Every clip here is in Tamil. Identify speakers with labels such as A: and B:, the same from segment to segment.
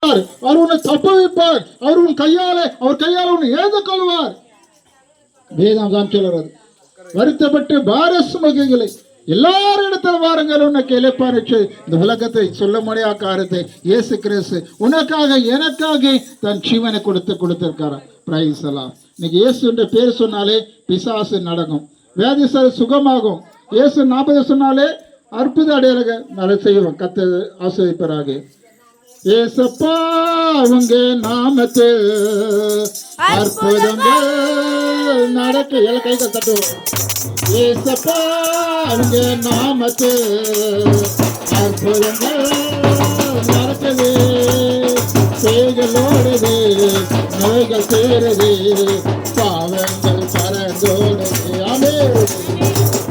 A: அவர் உன்னை தப்ப வைப்பார். அவர் கையால உன்னை ஏந்த கொள்வார். வேதம் தான் சொல்றது. வருத்தப்பட்டு பார சுமக்குகளை எல்லாரிடத்தில் வாருங்கள், உனக்கு இளைப்பாறுச்சு. இந்த உலகத்தை சொல்ல முடியாத காரியத்தை இயேசு கிறிஸ்து உனக்காக எனக்காக தன் ஜீவனை கொடுத்திருக்காரு. பிரைஸ் எல்லாம். இன்னைக்கு இயேசு பேர் சொன்னாலே பிசாசு நடக்கும், வியாதிஸ்தர் சுகமாகும். இயேசு 40 சொன்னாலே அற்புத அடையாளங்க நட செய்வோம். கத்த ஆசிரியப்பராக ஏசப்பா உங்க நாமத்தில் அற்புதங்கள் நடக்க எல்லாம் கைகள் தட்டுவோம். ஏசப்பா உங்க நாமத்தில் அற்புதங்கள் நடக்குது, சேகளோடுது, நோய்கள் தீருது, பாவங்கள் பறந்தோடுது. ஆமே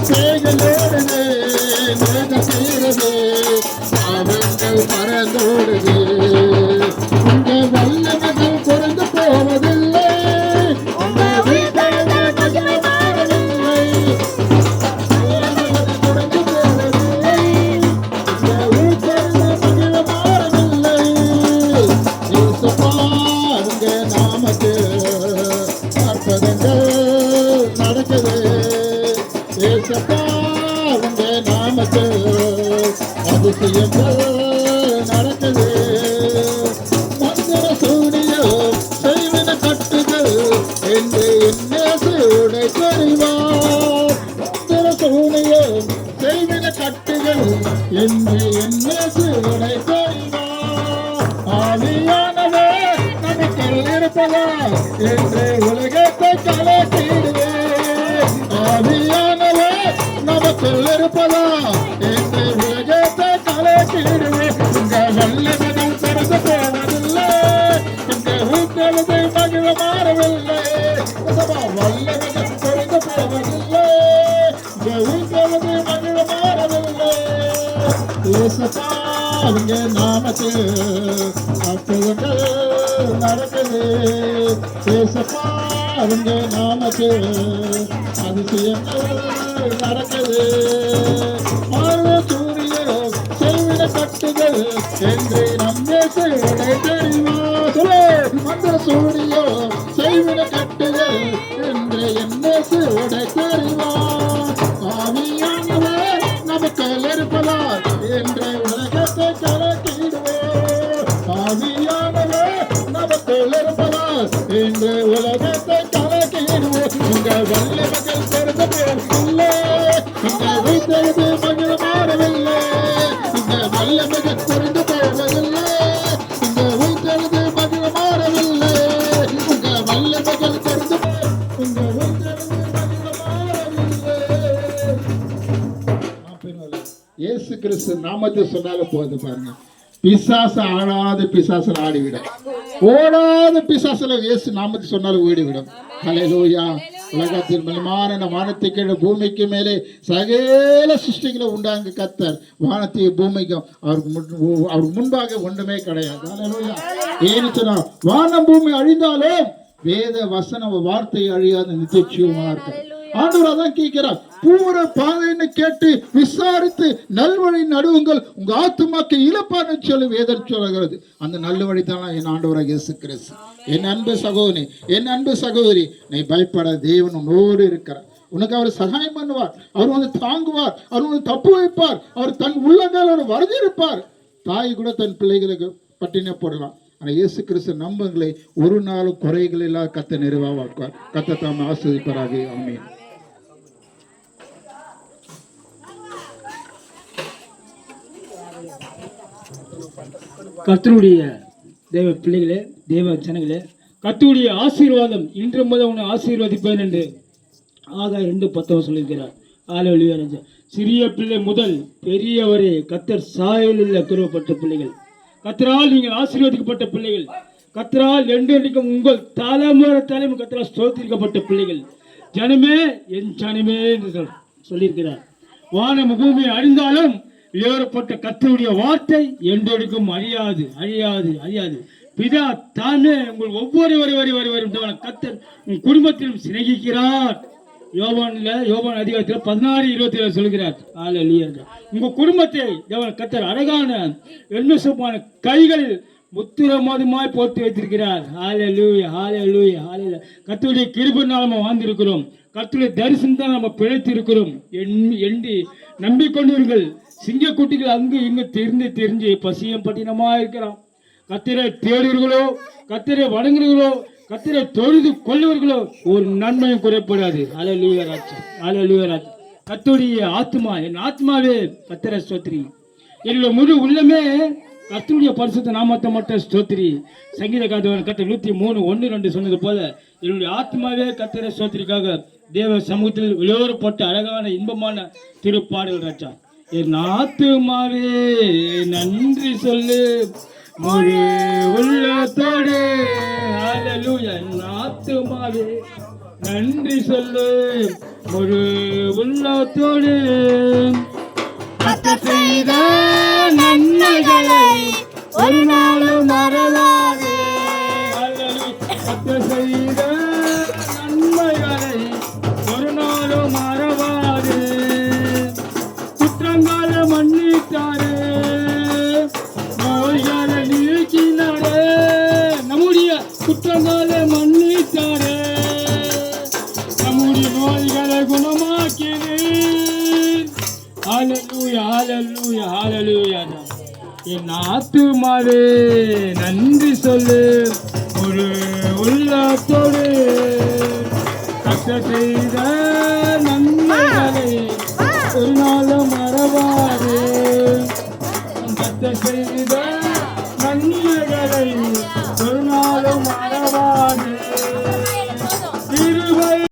A: சேகளோடுது, நோய்கள் தீருது, பாவங்கள் பறந்தோடுது. உங்க வல்லமைகள் குறைந்து போவதில்லை, உங்க வீட்டில் மகிமை மாறவில்லை, வல்லமைகள் குறைந்து போவதில்லை, உங்க வீட்டில் மகிமை மாறவில்லை. இயேசுப்பா உங்க நாமத்தில் அற்புதங்கள் நடக்குது. இயேசுப்பா உங்க நாமத்தில் அதிசயங்கள் நடக்குது. மந்திர சூனியம் செய்வன கட்டுகள் என்று என்னேசு உடை தெரிவார். மந்திர சூனியம் செய்வன கட்டுகள் என்று என்னேசு உடை தெரிவார். ஆவியானவர் நமக்குள் இருப்பதால் என்று உலகத்தை கலக்கிடுவே. ஆவியானவர் நமக்குள் இருப்பதால் என்று உலகத்தை கலக்கிடுவே. உங்க வல்லமைகள் பறந்து போவதில்லை, உங்க வீட்டெழுதை மகிழ மாறவில்லை. வல்லமைகள் பறந்து போவதில்லை, உங்க வீட்டெழுதை மகிழ மாறவில்லை. ஏசப்பா உங்க நாமத்தில் அற்புதங்கள் நடக்குது. ஏசப்பா உங்க நாமத்தில் அதிசயங்கள் நடக்குது. சூரியன் செய்விட கட்டுகள் என்று நம்மே உடை தெரிவா. சொல்ல மந்திர சூரியன் செய்விட கட்டுகள் என்று என்னே உடை தெரிவா. ஆவியானவர் நமக்குள் இருப்பதால் என்று உலகத்தை கலக்கிடுவோம். ஆவியானவர் நமக்குள் இருப்பதால் என்று உலகத்தை கலக்கிடுவோம். உங்க வல்லமைகள் பெருந்த போவதில்லை, உங்க வீட்டெழுது மகிழ மாறவில்லை, உங்க வல்லமைகள் குறைந்து போவதில்லை, உங்க வீட்டெழுது மகிழ மாறவில்லை, உங்க வல்லமைகள் குறைந்து உங்க வீட்டெழுது மகிழ மாறவில்லை. இயேசு கிறிஸ்து நாமத்தை சொன்னால போகுது பாருங்க. பிசாசு ஆடாத பிசாசல ஆடிவிடும், ஓடாத பிசாசல இயேசு நாமத்தை சொன்னாலும் ஓடிவிடும். ஹல்லேலூயா. உலகத்தின் மேலான வானத்தை கீழே பூமிக்கு மேலே சகல சிருஷ்டிகளை உண்டாங்க கர்த்தர். வானத்தையும் பூமிக்கும் அவருக்கு முன்பாக ஒன்றுமே கிடையாது. ஹல்லேலூயா. ஏன்னு சொன்னா வானம் பூமி அழிந்தாலும் வேத வசன வார்த்தை அழியாத நித்தியமா இருக்கு. ஆண்டவர் அதான் கேட்கிறார். பூர பாதைன்னு கேட்டு விசாரித்து நல்வழி நடுவுங்கள், உங்க ஆத்துமாக்கு இழப்பான்னு சொல்லி வேதம் சொல்லுகிறது. அந்த நல்ல தான் என் ஆண்டவராக இயேசு கிறிஸ்து. என் அன்பு சகோதரி, என் அன்பு சகோதரி, நீ பயப்பட, தேவன் உன்னோடு இருக்கிறார். உனக்கு அவர் சகாயம் பண்ணுவார், அவர் தாங்குவார், அவர் தப்பு வைப்பார், அவர் தன் உள்ளங்கால் அவர் வரைஞ்சிருப்பார். தாய் கூட தன் பிள்ளைகளுக்கு பட்டின போடலாம். ஆனால் இயேசு கிறிஸ்து நம்பங்களை ஒரு நாளும் குறைகள் இல்லாத கத்த நிறைவாக்குவார். கத்த தாம் ஆசீர்வதிப்பாராக. ஆமென்.
B: கர்த்தருடைய தேவ பிள்ளைகளே, தேவ ஜனங்களே, கர்த்தருடைய ஆசீர்வாதம் இன்று முதல் உன்னை ஆசீர்வதிப்பேன் என்று ஆகார் 2:10 சொல்லியிருக்கிறார். ஹல்லேலூயா. சிறிய பிள்ளை முதல் பெரியவரே கர்த்தர் சாயலில் உள்ள குருவப்பட்ட பிள்ளைகள், கர்த்தரால் நீங்கள் ஆசீர்வதிக்கப்பட்ட பிள்ளைகள், கர்த்தரால் என்றென்றைக்கும் உங்கள் தலைமுறை கர்த்தரால் ஸ்தோத்திரிக்கப்பட்ட பிள்ளைகள். ஜனமே என் ஜனமே என்று சொல்லியிருக்கிறார். வானம் பூமி அழிந்தாலும் ஏறப்பட்ட கர்த்தருடைய வார்த்தை என்றெடுக்கும் அழியாது, அழியாது, அழியாது. பிதா தானே உங்கள் ஒவ்வொரு கர்த்தர் உன் குடும்பத்திலும் சிநேகிக்கிறார். யோவான் அதிகாரத்தில் 16:27 சொல்கிறார். ஹல்லேலூயா. உங்க குடும்பத்தை கர்த்தர் அழகான எண்ணமான கைகளில் முத்திரமாதமாய் போட்டு வைத்திருக்கிறார். ஹalleluya ஹalleluya ஹalleluya. கர்த்தருடைய கிருபையினால் நம்ம வாழ்ந்திருக்கிறோம். கர்த்தருடைய தரிசனம் தான் நம்ம பிழைத்து இருக்கிறோம். எண்ணி நம்பிக்கொண்டிருங்கள். சிங்கக்குட்டிகள் அங்கு இங்கு தெரிஞ்சு பசியம் பட்டினமா இருக்கிறோம். கர்த்தரை தேடுவர்களோ, கர்த்தரை வணங்குகிறீர்களோ, கர்த்தரை தொழுது கொள்ளுவர்களோ ஒரு நன்மையும் குறைப்படாது. ஹalleluya ராஜா, ஹalleluya ராஜா. கர்த்தருடைய ஆத்மா, என் ஆத்மாவே கர்த்தரை ஸ்தோத்திரி, என்னுடைய முழு உள்ளமே கர்த்தருடைய பரிசுத்த நாமத்தை மட்டும் ஸ்தோத்திரி. சங்கீதக்காரன் கர்த்தர் 103:1-2 சொன்னது போல என்னுடைய ஆத்மாவே கர்த்தரை ஸ்தோத்திரிக்காக தேவ சமூகத்தில் விளையோரப்பட்ட அழகான இன்பமான திருப்பாடல் ராஜா. என் ஆத்துமாவே நன்றி சொல்லு முழு உள்ளத்தோடு. ஹalleluya. என் ஆத்துமாவே நன்றி சொல்லு முழு உள்ளத்தோடு. கர்த்தர் செய்த நன்மைகளை ஒரு நாளும் மறவாதே. கர்த்தர் செய்த நன்மைகளை ஒரு நாளும் மறவாதே. குற்றங்களை மன்னித்தாரே, நோய்களை நீக்கினாரே. நம்முடைய குற்றங்களை மன்னித்தாரே, நம்முடைய நோய்களை குணமாக்கினீர். ஹalleluya ஹalleluya ஹalleluya. என் ஆத்துமாவே நன்றி சொல்லு ஒரு உள்ளத்தோடு. கர்த்தர் செய்த